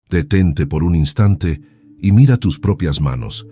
Detente por un instante y mira tus propias manos.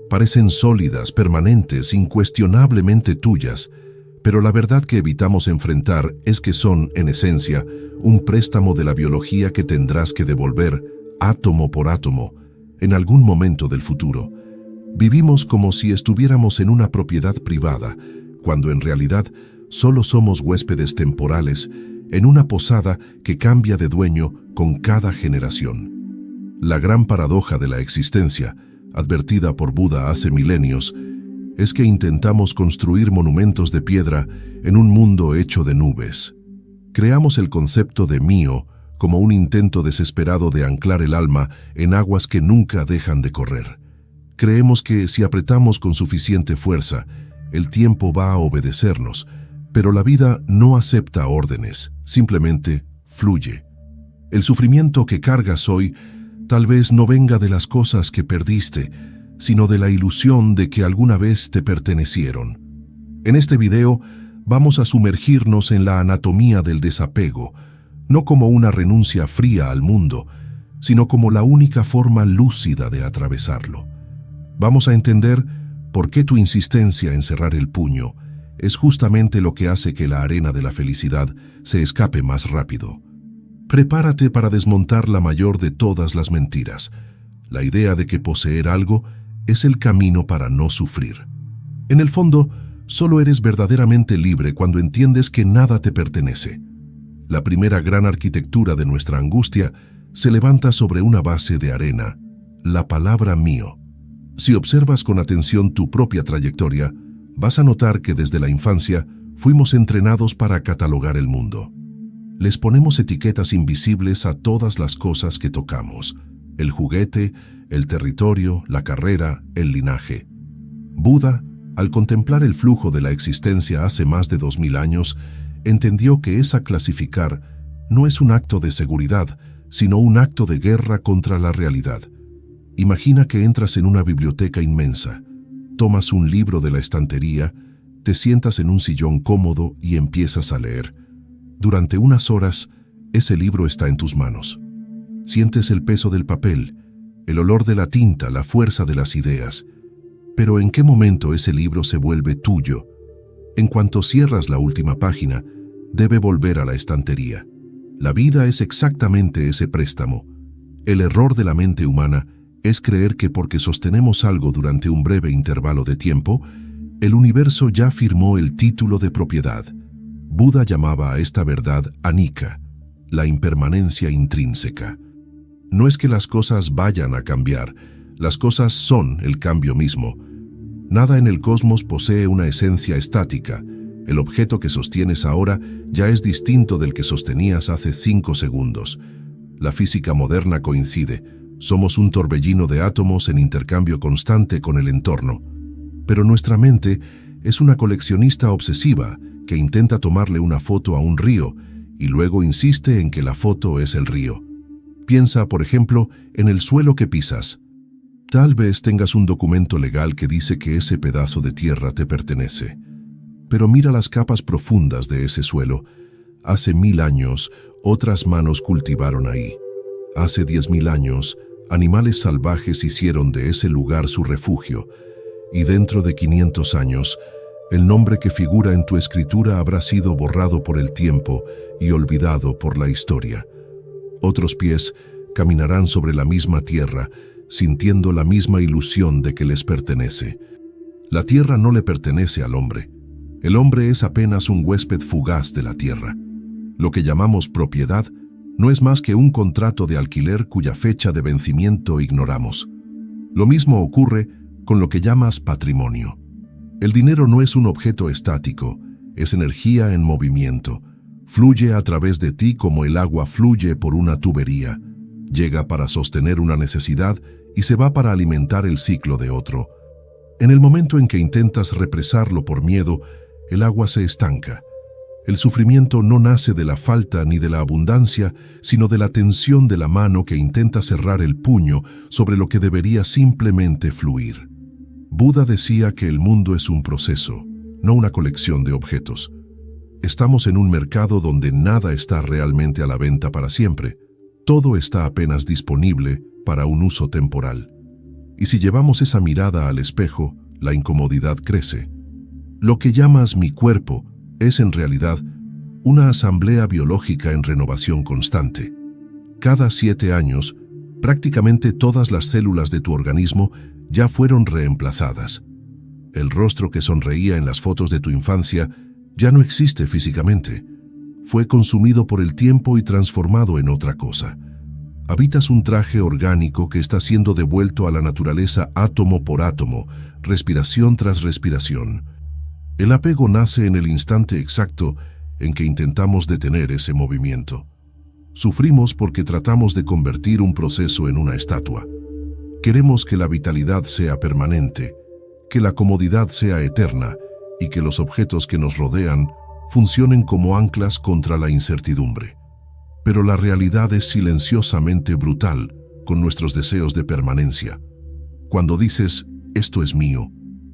Parecen sólidas, permanentes, incuestionablemente tuyas, pero la verdad que evitamos enfrentar es que son, en esencia, un préstamo de la biología que tendrás que devolver, átomo por átomo, en algún momento del futuro. Vivimos como si estuviéramos en una propiedad privada, cuando en realidad solo somos huéspedes temporales en una posada que cambia de dueño con cada generación. La gran paradoja de la existencia, advertida por Buda hace milenios, es que intentamos construir monumentos de piedra en un mundo hecho de nubes. Creamos el concepto de mío como un intento desesperado de anclar el alma en aguas que nunca dejan de correr. Creemos que si apretamos con suficiente fuerza, el tiempo va a obedecernos, pero la vida no acepta órdenes, simplemente fluye. El sufrimiento que cargas hoy tal vez no venga de las cosas que perdiste, sino de la ilusión de que alguna vez te pertenecieron. En este video vamos a sumergirnos en la anatomía del desapego, no como una renuncia fría al mundo, sino como la única forma lúcida de atravesarlo. Vamos a entender por qué tu insistencia en cerrar el puño es justamente lo que hace que la arena de la felicidad se escape más rápido. Prepárate para desmontar la mayor de todas las mentiras, la idea de que poseer algo es el camino para no sufrir. En el fondo, solo eres verdaderamente libre cuando entiendes que nada te pertenece. La primera gran arquitectura de nuestra angustia se levanta sobre una base de arena, la palabra mío. Si observas con atención tu propia trayectoria, vas a notar que desde la infancia fuimos entrenados para catalogar el mundo. Les ponemos etiquetas invisibles a todas las cosas que tocamos: el juguete, el territorio, la carrera, el linaje. Buda, al contemplar el flujo de la existencia hace más de 2000 años, entendió que esa clasificar no es un acto de seguridad, sino un acto de guerra contra la realidad. Imagina que entras en una biblioteca inmensa, tomas un libro de la estantería, te sientas en un sillón cómodo y empiezas a leer. Durante unas horas, ese libro está en tus manos. Sientes el peso del papel, el olor de la tinta, la fuerza de las ideas. Pero ¿en qué momento ese libro se vuelve tuyo? En cuanto cierras la última página, debe volver a la estantería. La vida es exactamente ese préstamo. El error de la mente humana es creer que porque sostenemos algo durante un breve intervalo de tiempo, el universo ya firmó el título de propiedad. Buda llamaba a esta verdad anicca, la impermanencia intrínseca. No es que las cosas vayan a cambiar, las cosas son el cambio mismo. Nada en el cosmos posee una esencia estática. El objeto que sostienes ahora ya es distinto del que sostenías hace 5 segundos. La física moderna coincide. Somos un torbellino de átomos en intercambio constante con el entorno. Pero nuestra mente es una coleccionista obsesiva que intenta tomarle una foto a un río y luego insiste en que la foto es el río. Piensa, por ejemplo, en el suelo que pisas. Tal vez tengas un documento legal que dice que ese pedazo de tierra te pertenece. Pero mira las capas profundas de ese suelo. Hace 1000 años, otras manos cultivaron ahí. Hace 10.000 años, animales salvajes hicieron de ese lugar su refugio. Y dentro de 500 años, el nombre que figura en tu escritura habrá sido borrado por el tiempo y olvidado por la historia. Otros pies caminarán sobre la misma tierra, sintiendo la misma ilusión de que les pertenece. La tierra no le pertenece al hombre. El hombre es apenas un huésped fugaz de la tierra. Lo que llamamos propiedad no es más que un contrato de alquiler cuya fecha de vencimiento ignoramos. Lo mismo ocurre con lo que llamas patrimonio. El dinero no es un objeto estático, es energía en movimiento. Fluye a través de ti como el agua fluye por una tubería. Llega para sostener una necesidad y se va para alimentar el ciclo de otro. En el momento en que intentas represarlo por miedo, el agua se estanca. El sufrimiento no nace de la falta ni de la abundancia, sino de la tensión de la mano que intenta cerrar el puño sobre lo que debería simplemente fluir. Buda decía que el mundo es un proceso, no una colección de objetos. Estamos en un mercado donde nada está realmente a la venta para siempre. todo está apenas disponible para un uso temporal. Y si llevamos esa mirada al espejo, la incomodidad crece. Lo que llamas mi cuerpo es en realidad una asamblea biológica en renovación constante. Cada 7 años, prácticamente todas las células de tu organismo ya fueron reemplazadas. El rostro que sonreía en las fotos de tu infancia ya no existe físicamente. Fue consumido por el tiempo y transformado en otra cosa. Habitas un traje orgánico que está siendo devuelto a la naturaleza átomo por átomo, respiración tras respiración. El apego nace en el instante exacto en que intentamos detener ese movimiento. Sufrimos porque tratamos de convertir un proceso en una estatua. Queremos que la vitalidad sea permanente, que la comodidad sea eterna y que los objetos que nos rodean funcionen como anclas contra la incertidumbre. Pero la realidad es silenciosamente brutal con nuestros deseos de permanencia. Cuando dices, esto es mío,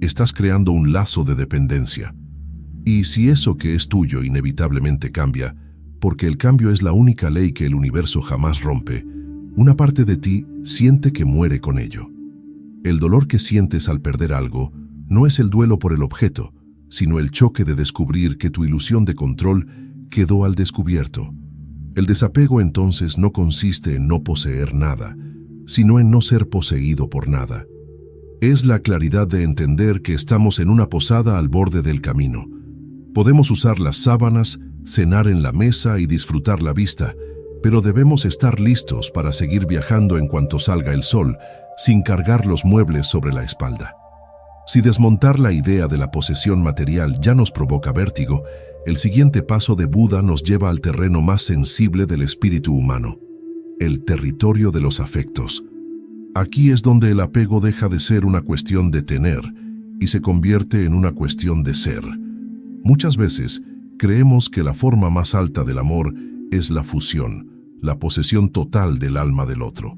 estás creando un lazo de dependencia. Y si eso que es tuyo inevitablemente cambia, porque el cambio es la única ley que el universo jamás rompe, una parte de ti siente que muere con ello. El dolor que sientes al perder algo no es el duelo por el objeto, sino el choque de descubrir que tu ilusión de control quedó al descubierto. El desapego entonces no consiste en no poseer nada, sino en no ser poseído por nada. Es la claridad de entender que estamos en una posada al borde del camino. Podemos usar las sábanas, cenar en la mesa y disfrutar la vista, pero debemos estar listos para seguir viajando en cuanto salga el sol, sin cargar los muebles sobre la espalda. Si desmontar la idea de la posesión material ya nos provoca vértigo, el siguiente paso de Buda nos lleva al terreno más sensible del espíritu humano, el territorio de los afectos. Aquí es donde el apego deja de ser una cuestión de tener y se convierte en una cuestión de ser. Muchas veces creemos que la forma más alta del amor es la fusión, la posesión total del alma del otro.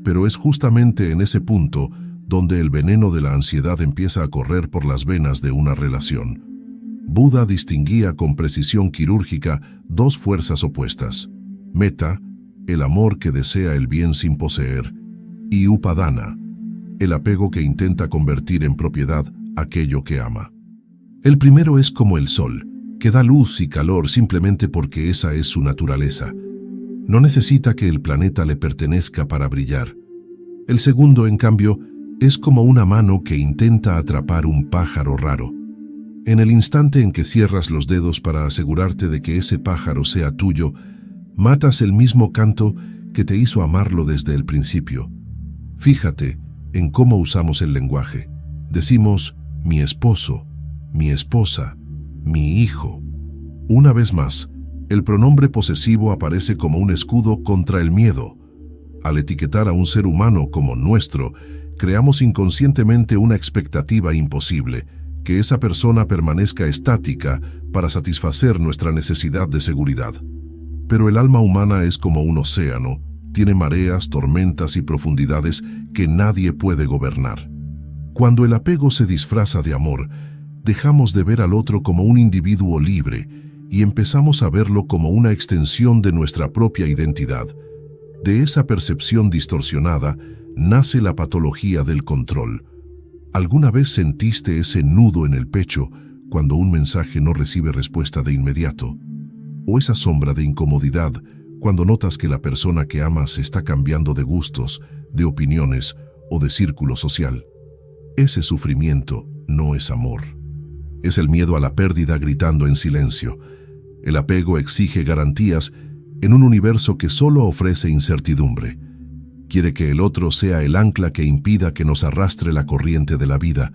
Pero es justamente en ese punto donde el veneno de la ansiedad empieza a correr por las venas de una relación. Buda distinguía con precisión quirúrgica dos fuerzas opuestas: meta, el amor que desea el bien sin poseer, y upadana, el apego que intenta convertir en propiedad aquello que ama. El primero es como el sol, que da luz y calor simplemente porque esa es su naturaleza. No necesita que el planeta le pertenezca para brillar. El segundo, en cambio, es como una mano que intenta atrapar un pájaro raro. En el instante en que cierras los dedos para asegurarte de que ese pájaro sea tuyo, matas el mismo canto que te hizo amarlo desde el principio. Fíjate en cómo usamos el lenguaje. Decimos mi esposo, mi esposa, mi hijo. Una vez más, el pronombre posesivo aparece como un escudo contra el miedo. Al etiquetar a un ser humano como nuestro, creamos inconscientemente una expectativa imposible, que esa persona permanezca estática para satisfacer nuestra necesidad de seguridad. Pero el alma humana es como un océano, tiene mareas, tormentas y profundidades que nadie puede gobernar. Cuando el apego se disfraza de amor, dejamos de ver al otro como un individuo libre y empezamos a verlo como una extensión de nuestra propia identidad. De esa percepción distorsionada nace la patología del control. ¿Alguna vez sentiste ese nudo en el pecho cuando un mensaje no recibe respuesta de inmediato? ¿O esa sombra de incomodidad cuando notas que la persona que amas está cambiando de gustos, de opiniones o de círculo social? Ese sufrimiento no es amor. Es el miedo a la pérdida gritando en silencio. El apego exige garantías en un universo que solo ofrece incertidumbre. Quiere que el otro sea el ancla que impida que nos arrastre la corriente de la vida,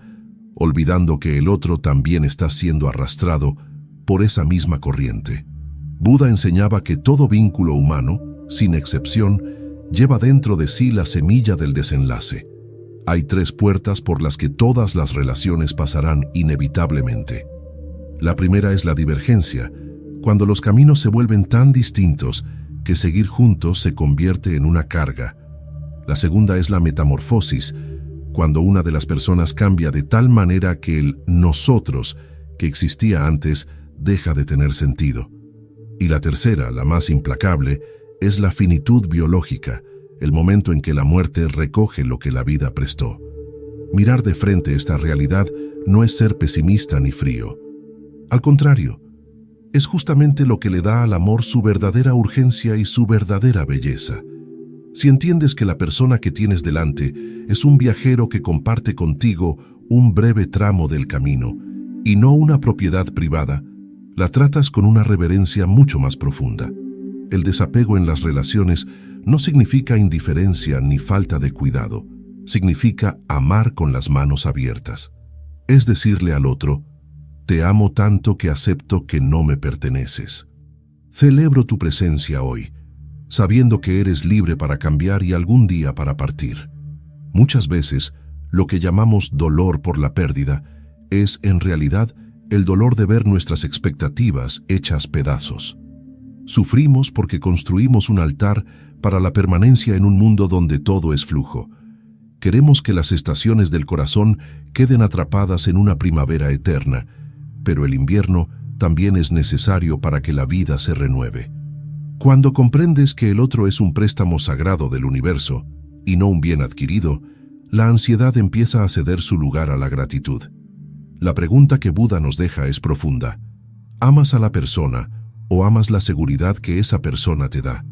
olvidando que el otro también está siendo arrastrado por esa misma corriente. Buda enseñaba que todo vínculo humano, sin excepción, lleva dentro de sí la semilla del desenlace. Hay 3 puertas por las que todas las relaciones pasarán inevitablemente. La primera es la divergencia, cuando los caminos se vuelven tan distintos que seguir juntos se convierte en una carga. La segunda es la metamorfosis, cuando una de las personas cambia de tal manera que el nosotros que existía antes deja de tener sentido. Y la tercera, la más implacable, Es la finitud biológica, el momento en que la muerte recoge lo que la vida prestó. Mirar de frente esta realidad no es ser pesimista ni frío. Al contrario, es justamente lo que le da al amor su verdadera urgencia y su verdadera belleza. Si entiendes que la persona que tienes delante es un viajero que comparte contigo un breve tramo del camino y no una propiedad privada, la tratas con una reverencia mucho más profunda. El desapego en las relaciones no significa indiferencia ni falta de cuidado, significa amar con las manos abiertas. Es decirle al otro: te amo tanto que acepto que no me perteneces. Celebro tu presencia hoy, sabiendo que eres libre para cambiar y algún día para partir. Muchas veces, lo que llamamos dolor por la pérdida es, en realidad, el dolor de ver nuestras expectativas hechas pedazos. Sufrimos porque construimos un altar para la permanencia en un mundo donde todo es flujo. Queremos que las estaciones del corazón queden atrapadas en una primavera eterna, pero el invierno también es necesario para que la vida se renueve. Cuando comprendes que el otro es un préstamo sagrado del universo y no un bien adquirido, la ansiedad empieza a ceder su lugar a la gratitud. La pregunta que Buda nos deja es profunda. ¿Amas a la persona o amas la seguridad que esa persona te da?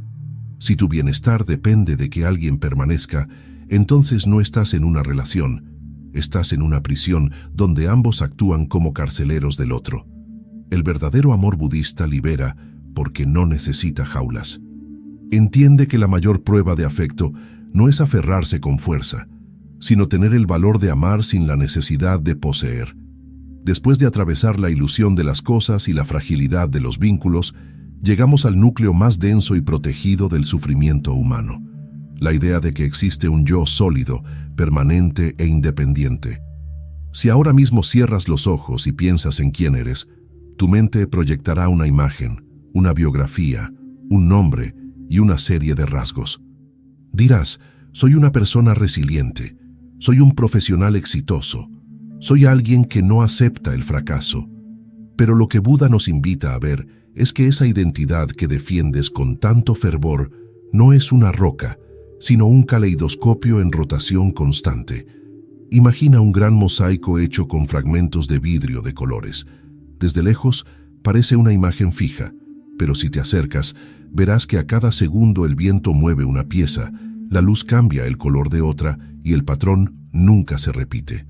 Si tu bienestar depende de que alguien permanezca, entonces no estás en una relación, estás en una prisión donde ambos actúan como carceleros del otro. El verdadero amor budista libera porque no necesita jaulas. Entiende que la mayor prueba de afecto no es aferrarse con fuerza, sino tener el valor de amar sin la necesidad de poseer. Después de atravesar la ilusión de las cosas y la fragilidad de los vínculos, llegamos al núcleo más denso y protegido del sufrimiento humano. La idea de que existe un yo sólido, permanente e independiente. Si ahora mismo cierras los ojos y piensas en quién eres, tu mente proyectará una imagen, una biografía, un nombre y una serie de rasgos. Dirás: soy una persona resiliente, soy un profesional exitoso, soy alguien que no acepta el fracaso. Pero lo que Buda nos invita a ver es que esa identidad que defiendes con tanto fervor no es una roca, sino un caleidoscopio en rotación constante. Imagina un gran mosaico hecho con fragmentos de vidrio de colores. Desde lejos parece una imagen fija, pero si te acercas, verás que a cada segundo el viento mueve una pieza, la luz cambia el color de otra y el patrón nunca se repite.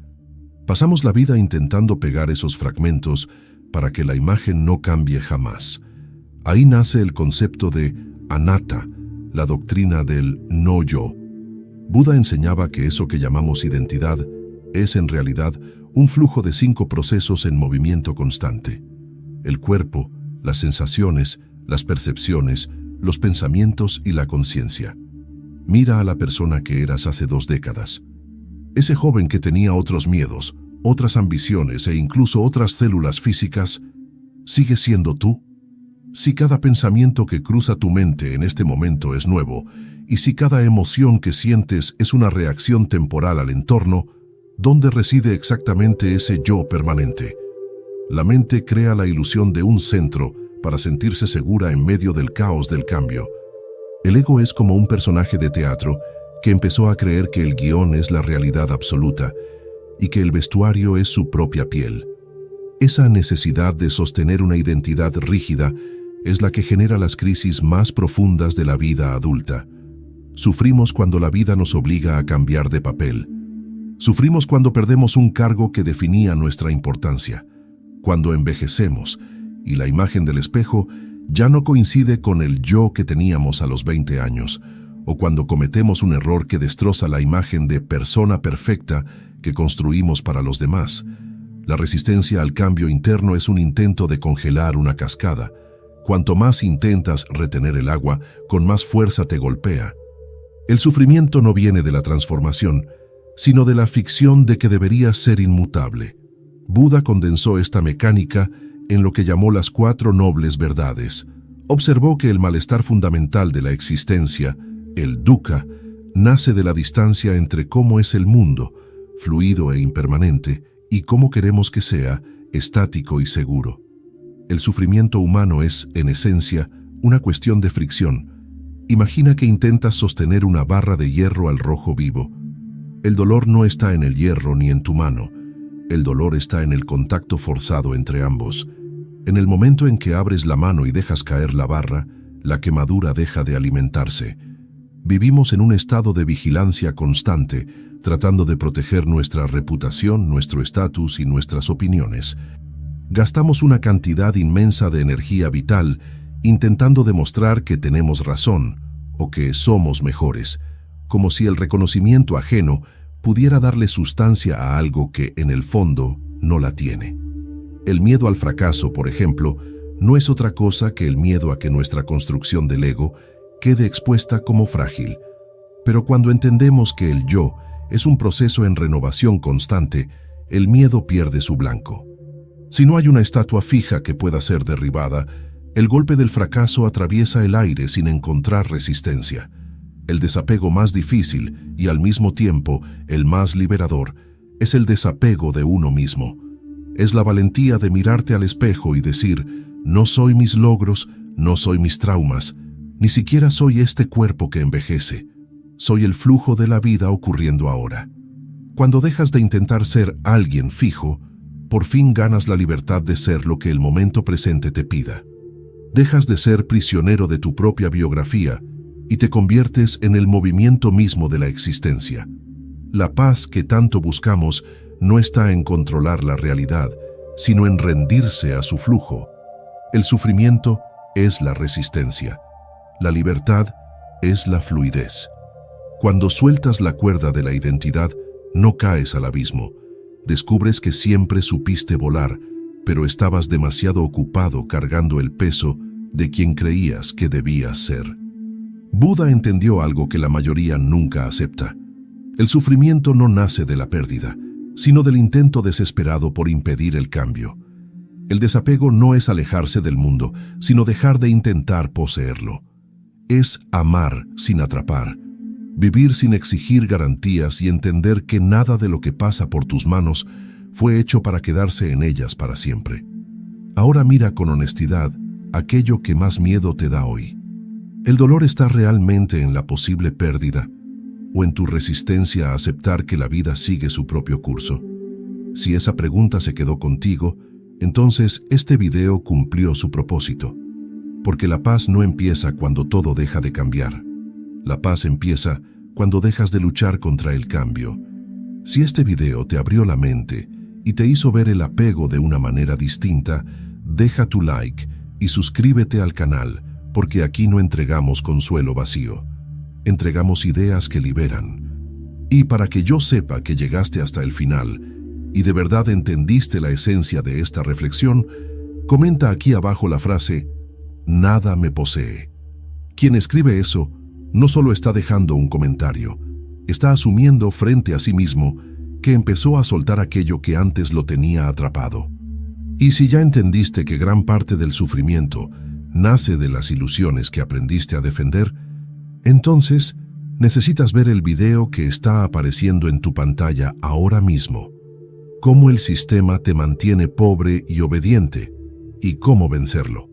Pasamos la vida intentando pegar esos fragmentos para que la imagen no cambie jamás. Ahí nace el concepto de anatta, la doctrina del no yo. Buda enseñaba que eso que llamamos identidad es en realidad un flujo de 5 procesos en movimiento constante. El cuerpo, las sensaciones, las percepciones, los pensamientos y la conciencia. Mira a la persona que eras hace 2 décadas. Ese joven que tenía otros miedos, otras ambiciones e incluso otras células físicas, ¿sigue siendo tú? Si cada pensamiento que cruza tu mente en este momento es nuevo, y si cada emoción que sientes es una reacción temporal al entorno, ¿dónde reside exactamente ese yo permanente? La mente crea la ilusión de un centro para sentirse segura en medio del caos del cambio. El ego es como un personaje de teatro que empezó a creer que el guión es la realidad absoluta y que el vestuario es su propia piel. Esa necesidad de sostener una identidad rígida es la que genera las crisis más profundas de la vida adulta. Sufrimos cuando la vida nos obliga a cambiar de papel. Sufrimos cuando perdemos un cargo que definía nuestra importancia, cuando envejecemos y la imagen del espejo ya no coincide con el yo que teníamos a los 20 años, o cuando cometemos un error que destroza la imagen de persona perfecta que construimos para los demás. La resistencia al cambio interno es un intento de congelar una cascada. Cuanto más intentas retener el agua, con más fuerza te golpea. El sufrimiento no viene de la transformación, sino de la ficción de que debería ser inmutable. Buda condensó esta mecánica en lo que llamó las 4 nobles verdades. Observó que el malestar fundamental de la existencia, el dukkha, nace de la distancia entre cómo es el mundo, fluido e impermanente, y cómo queremos que sea, estático y seguro. El sufrimiento humano es, en esencia, una cuestión de fricción. Imagina que intentas sostener una barra de hierro al rojo vivo. El dolor no está en el hierro ni en tu mano. El dolor está en el contacto forzado entre ambos. En el momento en que abres la mano y dejas caer la barra, la quemadura deja de alimentarse. Vivimos en un estado de vigilancia constante, tratando de proteger nuestra reputación, nuestro estatus y nuestras opiniones. Gastamos una cantidad inmensa de energía vital intentando demostrar que tenemos razón o que somos mejores, como si el reconocimiento ajeno pudiera darle sustancia a algo que, en el fondo, no la tiene. El miedo al fracaso, por ejemplo, no es otra cosa que el miedo a que nuestra construcción del ego quede expuesta como frágil. Pero cuando entendemos que el yo es un proceso en renovación constante, el miedo pierde su blanco. Si no hay una estatua fija que pueda ser derribada, el golpe del fracaso atraviesa el aire sin encontrar resistencia. El desapego más difícil y al mismo tiempo el más liberador es el desapego de uno mismo. Es la valentía de mirarte al espejo y decir, no soy mis logros, no soy mis traumas, ni siquiera soy este cuerpo que envejece. Soy el flujo de la vida ocurriendo ahora. Cuando dejas de intentar ser alguien fijo, por fin ganas la libertad de ser lo que el momento presente te pida. Dejas de ser prisionero de tu propia biografía y te conviertes en el movimiento mismo de la existencia. La paz que tanto buscamos no está en controlar la realidad, sino en rendirse a su flujo. El sufrimiento es la resistencia. La libertad es la fluidez. Cuando sueltas la cuerda de la identidad, no caes al abismo. Descubres que siempre supiste volar, pero estabas demasiado ocupado cargando el peso de quien creías que debías ser. Buda entendió algo que la mayoría nunca acepta. El sufrimiento no nace de la pérdida, sino del intento desesperado por impedir el cambio. El desapego no es alejarse del mundo, sino dejar de intentar poseerlo. Es amar sin atrapar, vivir sin exigir garantías y entender que nada de lo que pasa por tus manos fue hecho para quedarse en ellas para siempre. Ahora mira con honestidad aquello que más miedo te da hoy. ¿El dolor está realmente en la posible pérdida o en tu resistencia a aceptar que la vida sigue su propio curso? Si esa pregunta se quedó contigo, entonces este video cumplió su propósito. Porque la paz no empieza cuando todo deja de cambiar. La paz empieza cuando dejas de luchar contra el cambio. Si este video te abrió la mente y te hizo ver el apego de una manera distinta, deja tu like y suscríbete al canal, porque aquí no entregamos consuelo vacío. Entregamos ideas que liberan. Y para que yo sepa que llegaste hasta el final y de verdad entendiste la esencia de esta reflexión, comenta aquí abajo la frase, nada me posee. Quien escribe eso no solo está dejando un comentario, está asumiendo frente a sí mismo que empezó a soltar aquello que antes lo tenía atrapado. Y si ya entendiste que gran parte del sufrimiento nace de las ilusiones que aprendiste a defender, entonces necesitas ver el video que está apareciendo en tu pantalla ahora mismo. Cómo el sistema te mantiene pobre y obediente, y cómo vencerlo.